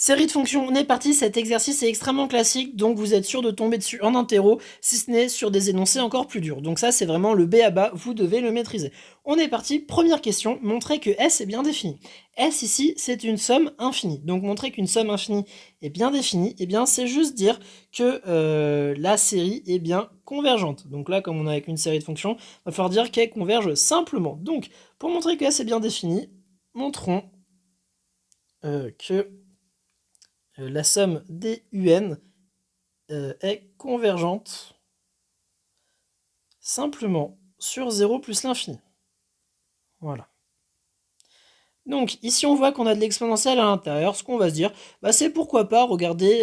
Série de fonctions, on est parti, cet exercice est extrêmement classique, donc vous êtes sûr de tomber dessus en interro, si ce n'est sur des énoncés encore plus durs. Donc ça, c'est vraiment le B à bas, vous devez le maîtriser. On est parti, première question, montrer que S est bien défini. S ici, c'est une somme infinie. Donc montrer qu'une somme infinie est bien définie, eh bien c'est juste dire que la série est bien convergente. Donc là, comme on a avec une série de fonctions, il va falloir dire qu'elle converge simplement. Donc, pour montrer que S est bien défini, montrons que la somme des UN est convergente simplement sur 0 plus l'infini. Voilà. Donc ici on voit qu'on a de l'exponentielle à l'intérieur, ce qu'on va se dire, c'est pourquoi pas regarder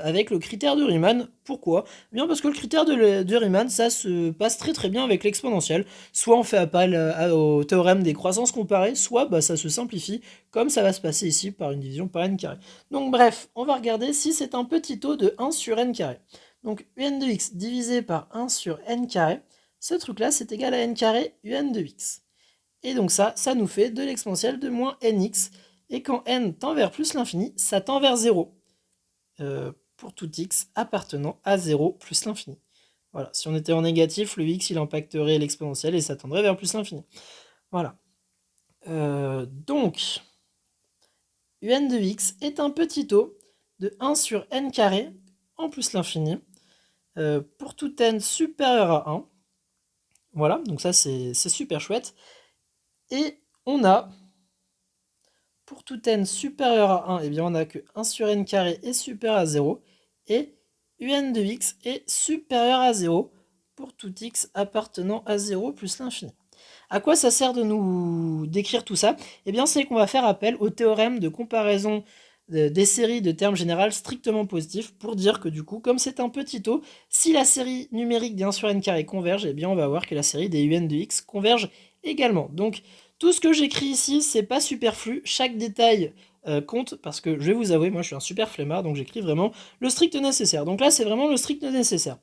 avec le critère de Riemann. Pourquoi? Bien parce que le critère de Riemann, ça se passe très très bien avec l'exponentielle. Soit on fait appel au théorème des croissances comparées, soit ça se simplifie, comme ça va se passer ici par une division par n carré. Donc bref, on va regarder si c'est un petit taux de 1 sur n carré. Donc un de x divisé par 1 sur n carré, ce truc là c'est égal à n carré un de x. Et donc ça nous fait de l'exponentielle de moins nx. Et quand n tend vers plus l'infini, ça tend vers 0. Pour tout x appartenant à 0 plus l'infini. Voilà, si on était en négatif, le x il impacterait l'exponentielle et ça tendrait vers plus l'infini. Voilà. Donc, un de x est un petit taux de 1 sur n carré en plus l'infini pour tout n supérieur à 1. Voilà, donc ça c'est super chouette. Et on a, pour tout n supérieur à 1, eh bien on a que 1 sur n carré est supérieur à 0, et un de x est supérieur à 0 pour tout x appartenant à 0 plus l'infini. À quoi ça sert de nous décrire tout ça? Eh bien c'est qu'on va faire appel au théorème de comparaison des séries de termes généraux strictement positifs pour dire que du coup, comme c'est un petit taux, si la série numérique d'1 sur n carré converge, eh bien on va voir que la série des un de x converge également. Donc tout ce que j'écris ici, c'est pas superflu, chaque détail compte, parce que je vais vous avouer, moi je suis un super flemmard, donc j'écris vraiment le strict nécessaire. Donc là c'est vraiment le strict nécessaire.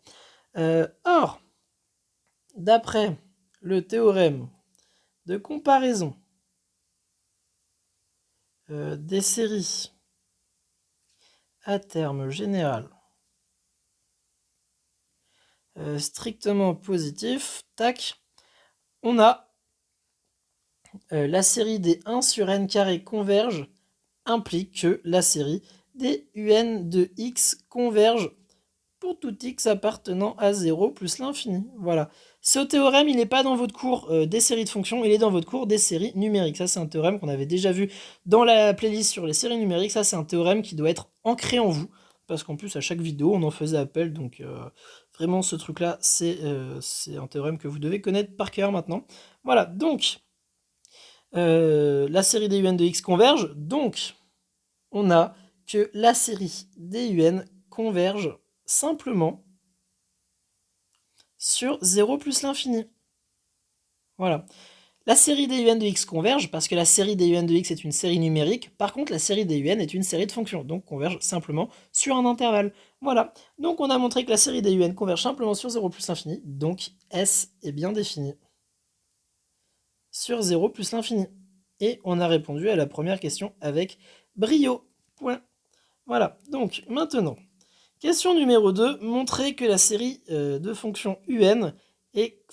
Or, d'après le théorème de comparaison des séries à terme général strictement positif, tac, on a la série des 1 sur n carré converge implique que la série des un de x converge pour tout x appartenant à 0 plus l'infini. Voilà. Ce théorème, il n'est pas dans votre cours des séries de fonctions, il est dans votre cours des séries numériques. Ça, c'est un théorème qu'on avait déjà vu dans la playlist sur les séries numériques. Ça, c'est un théorème qui doit être ancré en vous, parce qu'en plus, à chaque vidéo, on en faisait appel. Donc, vraiment, ce truc-là, c'est un théorème que vous devez connaître par cœur maintenant. Voilà, donc, la série des un de x converge. Donc, on a que la série des un converge simplement sur 0 plus l'infini. Voilà. La série des un de x converge parce que la série des un de x est une série numérique. Par contre, la série des un est une série de fonctions, donc converge simplement sur un intervalle. Voilà. Donc on a montré que la série des un converge simplement sur 0 plus l'infini. Donc S est bien défini sur 0 plus l'infini. Et on a répondu à la première question avec brio. Point. Voilà. Donc maintenant, question numéro 2, montrer que la série de fonctions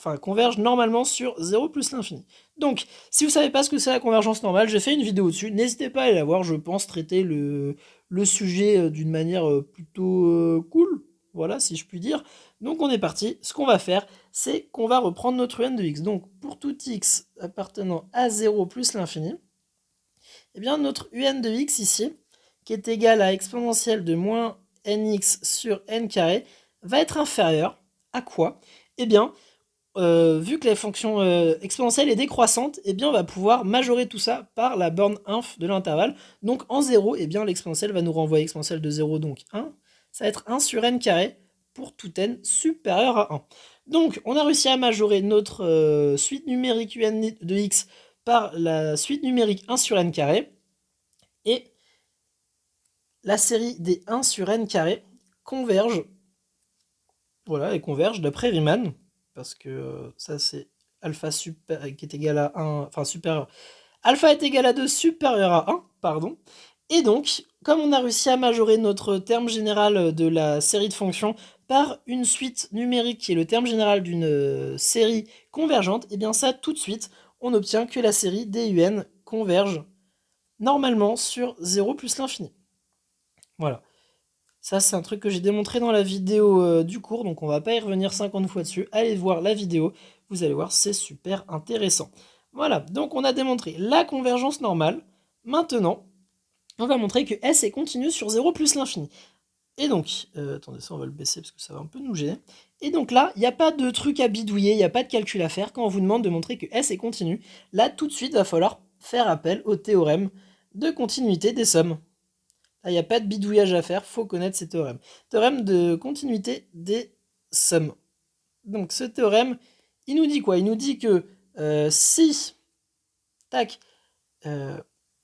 un converge normalement sur 0 plus l'infini. Donc, si vous ne savez pas ce que c'est la convergence normale, j'ai fait une vidéo dessus, n'hésitez pas à aller la voir, je pense traiter le sujet d'une manière plutôt cool, voilà, si je puis dire. Donc on est parti, ce qu'on va faire, c'est qu'on va reprendre notre un de x. Donc pour tout x appartenant à 0 plus l'infini, eh bien notre un de x ici, qui est égal à exponentielle de moins nx sur n carré, va être inférieur à quoi? Eh bien, vu que la fonction exponentielle est décroissante, eh bien on va pouvoir majorer tout ça par la borne inf de l'intervalle. Donc en 0, eh bien l'exponentielle va nous renvoyer exponentielle de 0, donc 1. Ça va être 1 sur n carré pour tout n supérieur à 1. Donc on a réussi à majorer notre suite numérique un de x par la suite numérique 1 sur n carré. Et la série des 1 sur n carré converge. Voilà, elle converge d'après Riemann, parce que ça c'est alpha super qui est égal à 1, enfin supérieur. Alpha est égal à 2 supérieur à 1, pardon. Et donc, comme on a réussi à majorer notre terme général de la série de fonctions par une suite numérique qui est le terme général d'une série convergente, et bien ça, tout de suite, on obtient que la série DUN converge normalement sur 0 plus l'infini. Voilà. Ça, c'est un truc que j'ai démontré dans la vidéo du cours, donc on va pas y revenir 50 fois dessus. Allez voir la vidéo, vous allez voir, c'est super intéressant. Voilà, donc on a démontré la convergence normale. Maintenant, on va montrer que S est continu sur 0 plus l'infini. Et donc, attendez, ça on va le baisser parce que ça va un peu nous gêner. Et donc là, il n'y a pas de truc à bidouiller, il n'y a pas de calcul à faire. Quand on vous demande de montrer que S est continu, là tout de suite, il va falloir faire appel au théorème de continuité des sommes. Là, il n'y a pas de bidouillage à faire, faut connaître ces théorèmes. Théorème de continuité des sommes. Donc ce théorème, il nous dit quoi? Il nous dit que si, tac,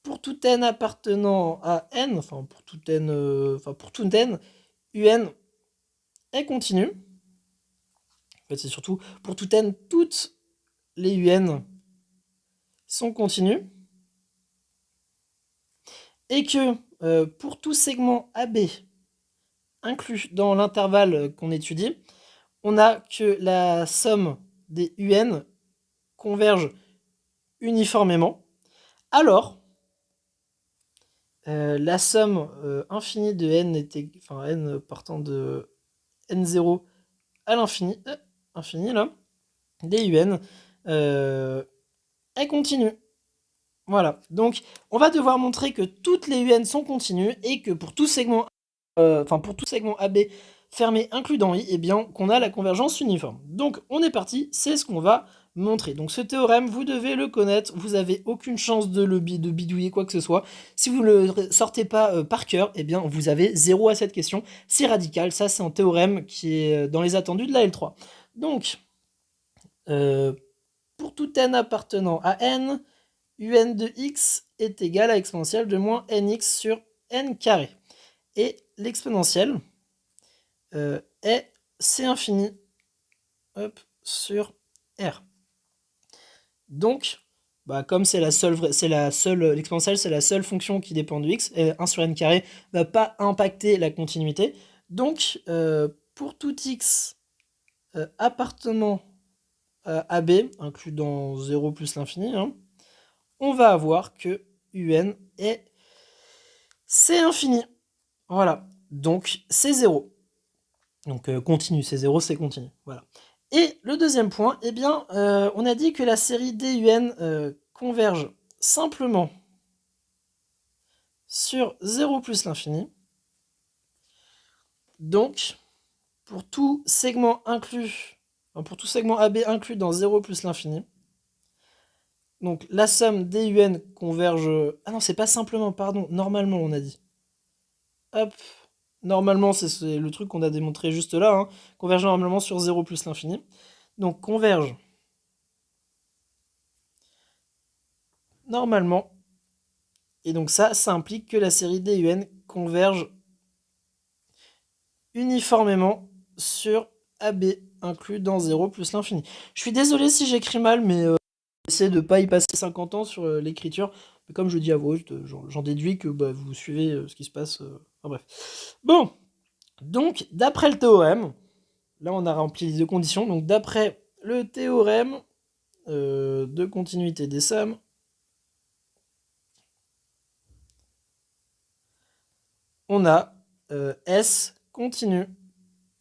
pour tout n appartenant à n, enfin pour tout n, un est continu. En fait, c'est surtout pour tout n, toutes les un sont continues. Et que pour tout segment AB inclus dans l'intervalle qu'on étudie, on a que la somme des un converge uniformément. Alors, la somme infinie de n était, enfin n partant de n0 à l'infini, infini là, des un est continue. Voilà, donc on va devoir montrer que toutes les un sont continues et que pour tout segment, pour tout segment AB fermé inclus dans I, eh bien qu'on a la convergence uniforme. Donc on est parti, c'est ce qu'on va montrer. Donc ce théorème, vous devez le connaître, vous n'avez aucune chance de bidouiller quoi que ce soit. Si vous ne le sortez pas par cœur, eh bien vous avez 0 à cette question. C'est radical, ça c'est un théorème qui est dans les attendus de la L3. Donc, pour tout n appartenant à n, un de x est égal à exponentielle de moins nx sur n carré. Et l'exponentielle est c infini sur r. Donc, comme c'est l'exponentielle, c'est la seule fonction qui dépend de x, et 1 sur n carré ne va pas impacter la continuité. Donc, pour tout x appartenant à AB, inclus dans 0 plus l'infini, hein, on va avoir que un est c infini. Voilà, donc c'est 0. Donc continu, c'est 0, c'est continu. Voilà. Et le deuxième point, eh bien, on a dit que la série DUN converge simplement sur 0 plus l'infini. Donc, pour tout segment inclus, pour tout segment AB inclus dans 0 plus l'infini, donc la somme DUN converge... Ah non, c'est pas simplement, pardon, normalement on a dit. Hop, normalement c'est le truc qu'on a démontré juste là, hein, converge normalement sur 0 plus l'infini. Donc converge normalement. Et donc ça implique que la série DUN converge uniformément sur AB inclus dans 0 plus l'infini. Je suis désolé si j'écris mal, mais j'essaie de ne pas y passer 50 ans sur l'écriture. Mais comme je dis à vous, j'en déduis que vous suivez ce qui se passe. Enfin bref. Bon, donc d'après le théorème, là on a rempli les deux conditions, donc d'après le théorème de continuité des sommes, on a S continu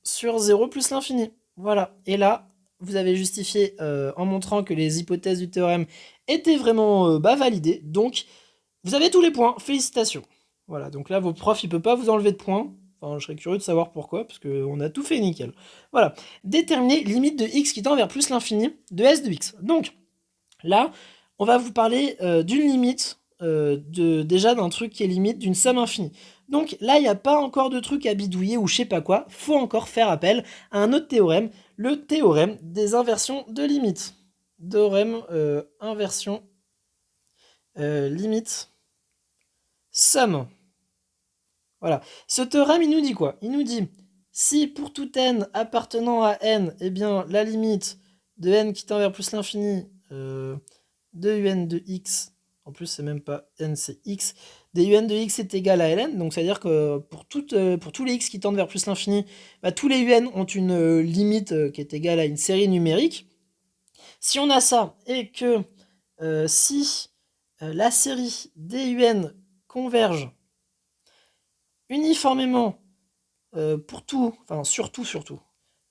sur 0 plus l'infini. Voilà. Et là, vous avez justifié en montrant que les hypothèses du théorème étaient vraiment validées. Donc, vous avez tous les points. Félicitations. Voilà. Donc là, votre prof, il peut pas vous enlever de points. Enfin, je serais curieux de savoir pourquoi, parce qu'on a tout fait nickel. Voilà. Déterminer limite de x qui tend vers plus l'infini de S de x. Donc, là, on va vous parler d'une limite, déjà d'un truc qui est limite d'une somme infinie. Donc là, il n'y a pas encore de truc à bidouiller ou je sais pas quoi, faut encore faire appel à un autre théorème, le théorème des inversions de limites. Théorème inversion limite somme. Voilà. Ce théorème, il nous dit quoi? Il nous dit, si pour tout n appartenant à n, eh bien, la limite de n qui tend vers plus l'infini de un de x, en plus c'est même pas n, c'est x, DUN de x est égal à ln, donc c'est-à-dire que pour tous les x qui tendent vers plus l'infini, bah, tous les un ont une limite qui est égale à une série numérique. Si on a ça, et que si la série DUN converge uniformément pour tout, enfin surtout,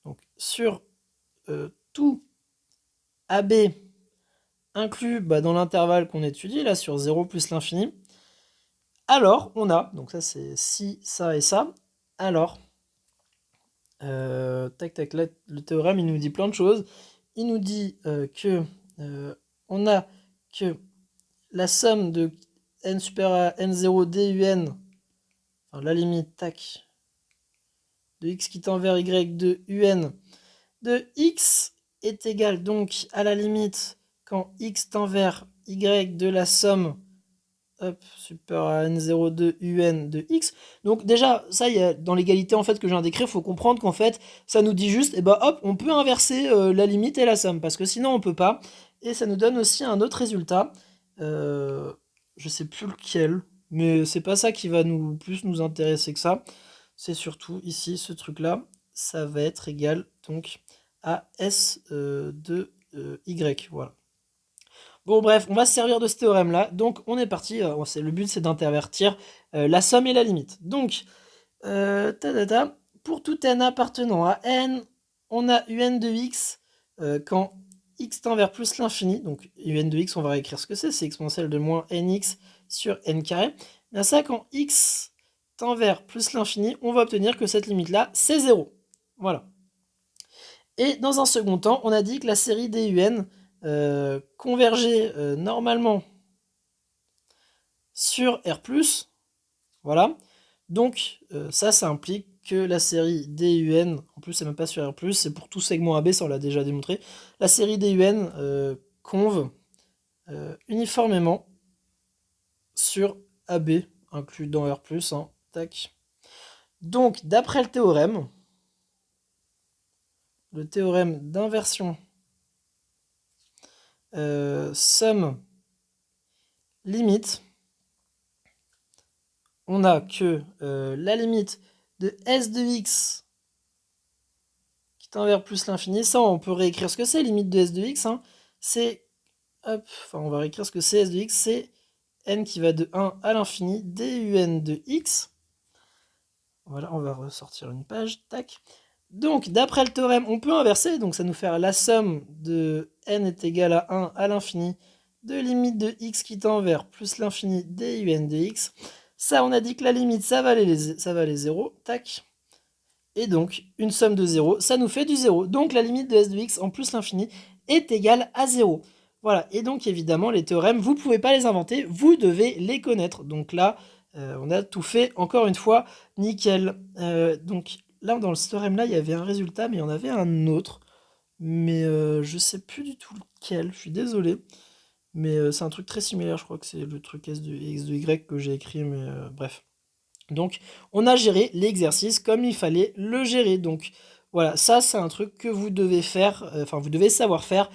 donc sur tout AB inclus dans l'intervalle qu'on étudie, là sur 0 plus l'infini, alors on a, donc ça c'est si, ça et ça, alors, tac tac, là, le théorème il nous dit plein de choses. Il nous dit que on a que la somme de n supérieur à n0 dun, enfin la limite, tac, de x qui tend vers y de un de x est égale donc à la limite quand x tend vers y de la somme supérieur à n0 de un de x. Donc déjà, ça, y a, dans l'égalité en fait que je viens d'écrire, il faut comprendre qu'en fait, ça nous dit juste, et bah hop, on peut inverser la limite et la somme, parce que sinon on peut pas. Et ça nous donne aussi un autre résultat. Je sais plus lequel, mais c'est pas ça qui va plus nous intéresser que ça. C'est surtout ici, ce truc-là, ça va être égal donc à S de Y. Voilà. Bon bref, on va se servir de ce théorème-là. Donc on est parti, le but c'est d'intervertir la somme et la limite. Donc, pour tout n appartenant à n, on a un de x quand x tend vers plus l'infini. Donc un de x, on va réécrire ce que c'est exponentielle de moins nx sur n carré. Bien ça, quand x tend vers plus l'infini, on va obtenir que cette limite-là, c'est 0. Voilà. Et dans un second temps, on a dit que la série DUN convergeait normalement sur R+, voilà. Donc ça implique que la série DUN, en plus c'est même pas sur R+, c'est pour tout segment AB, ça on l'a déjà démontré, la série DUN conve uniformément sur AB, inclus dans R+, hein, tac. Donc d'après le théorème d'inversion somme limite, on a que la limite de S de x qui tend vers plus l'infini, ça on peut réécrire ce que c'est, limite de S de x, hein, c'est, on va réécrire ce que c'est S de x, c'est n qui va de 1 à l'infini, dun de x. Voilà, on va ressortir une page, tac. Donc, d'après le théorème, on peut inverser, donc ça nous fait la somme de n est égale à 1 à l'infini de limite de x qui tend vers plus l'infini dun de x. Ça, on a dit que la limite, ça valait 0, tac. Et donc, une somme de 0, ça nous fait du 0. Donc, la limite de s de x en plus l'infini est égale à 0. Voilà, et donc évidemment, les théorèmes, vous ne pouvez pas les inventer, vous devez les connaître. Donc là, on a tout fait, encore une fois, nickel. Donc là, dans ce théorème-là, il y avait un résultat, mais il y en avait un autre. Mais je sais plus du tout lequel, je suis désolé. Mais c'est un truc très similaire, je crois que c'est le truc S de X de Y que j'ai écrit, mais bref. Donc, on a géré l'exercice comme il fallait le gérer. Donc, voilà, ça, c'est un truc que vous devez faire, enfin, vous devez savoir faire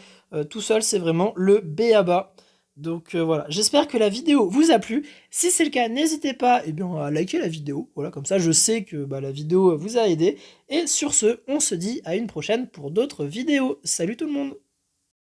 tout seul. C'est vraiment le b.a.-ba. Donc, voilà. J'espère que la vidéo vous a plu. Si c'est le cas, n'hésitez pas à liker la vidéo. Voilà, comme ça, je sais que la vidéo vous a aidé. Et sur ce, on se dit à une prochaine pour d'autres vidéos. Salut tout le monde!